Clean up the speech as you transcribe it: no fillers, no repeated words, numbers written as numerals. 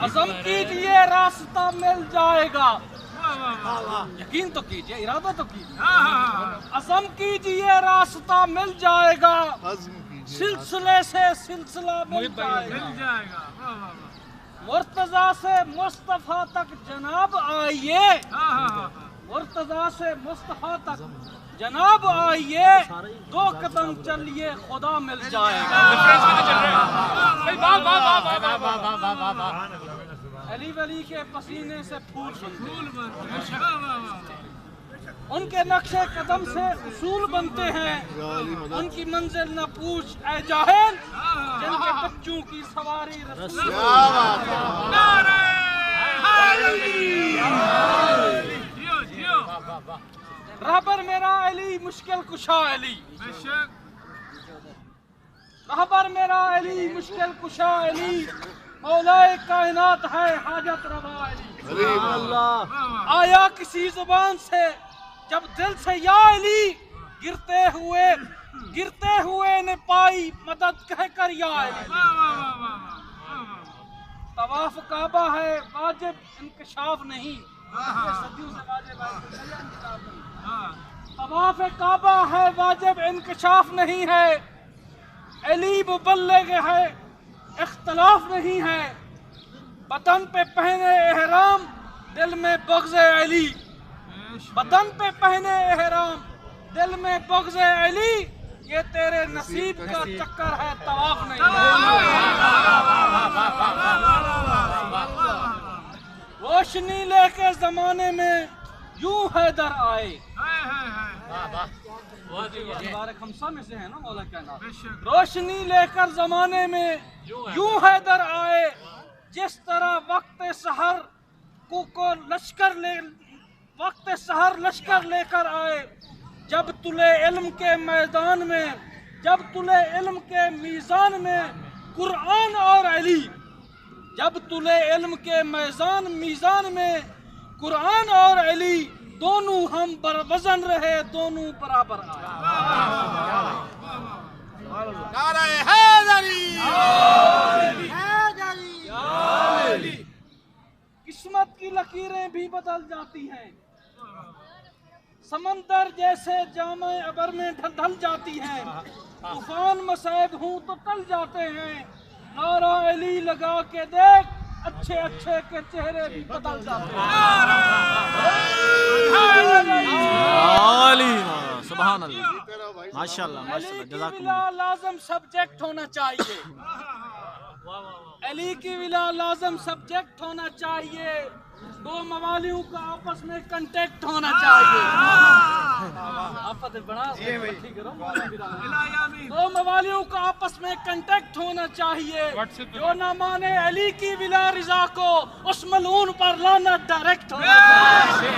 عزم کیجئے راستہ مل جائے گا. یقین تو کیجئے, ارادہ تو کیجئے. عزم کیجئے راستہ مل جائے گا, سلسلے سے سلسلہ مل جائے گا. مرتضیٰ سے مصطفیٰ تک جناب آئیے, مرتضیٰ سے مصطفیٰ تک جناب آئیے, 2 قدم چلیے خدا مل جائے گا. علی ولی کے پسینے سے پھول بنتے ہیں, ان کے نقش قدم سے اصول بنتے ہیں. ان کی منزل نہ پوچھ اے جاہل, جن کے بچوں کی سواری رسول. رہبر میرا علی مشکل کشا علی, رہبر میرا علی مشکل کشا علی, مولائے کائنات ہے حاجت روا علی. آیا کسی زبان سے جب دل سے یا علی, گرتے ہوئے نے پائی مدد کہہ کر یا علی. طواف کعبہ ہے واجب انکشاف نہیں, طواف کعبہ ہے واجب انکشاف نہیں ہے. علی مبلغ ہے اختلاف نہیں ہے. بدن پہ پہنے احرام دل میں بغض علی, بدن پہ پہنے احرام دل میں بغض علی. یہ تیرے نصیب کا چکر ہے طواف نہیں. روشنی لے کے زمانے میں یوں حیدر آئے, مبارک ہم سب میں سے ہیں نا مولا کائنات. روشنی لے کر زمانے میں یوں حیدر آئے, جس طرح وقت سحر کو لشکر لے کر آئے. جب تلے علم کے میدان میں, جب تلے علم کے میزان میں قرآن اور علی, جب تلے علم کے میزان میں قرآن اور علی, دونوں ہم بروزن رہے دونوں برابر آئے. نعرہ حیدری. قسمت کی لکیریں بھی بدل جاتی ہیں, سمندر جیسے جامع ابر میں ڈھل جاتی ہیں. طوفان مصائب ہوں تو ٹل جاتے ہیں. نعرہ علی لگا کے دیکھ, اچھے اچھے کے چہرے بھی بدل جاتے ہیں. سبحان اللہ, ماشاءاللہ ماشاءاللہ, جزاک اللہ. ولا لازم سبجیکٹ ہونا چاہیے, علی کی ولا لازم سبجیکٹ ہونا چاہیے. 2 موالیوں کا آپس میں کنٹیکٹ ہونا چاہیے. دو موالیوں کا آپس میں کنٹیکٹ ہونا چاہیے. جو نہ مانے علی کی ولا رضا کو, اس ملعون پر لعنت ڈائریکٹ ہونا چاہیے.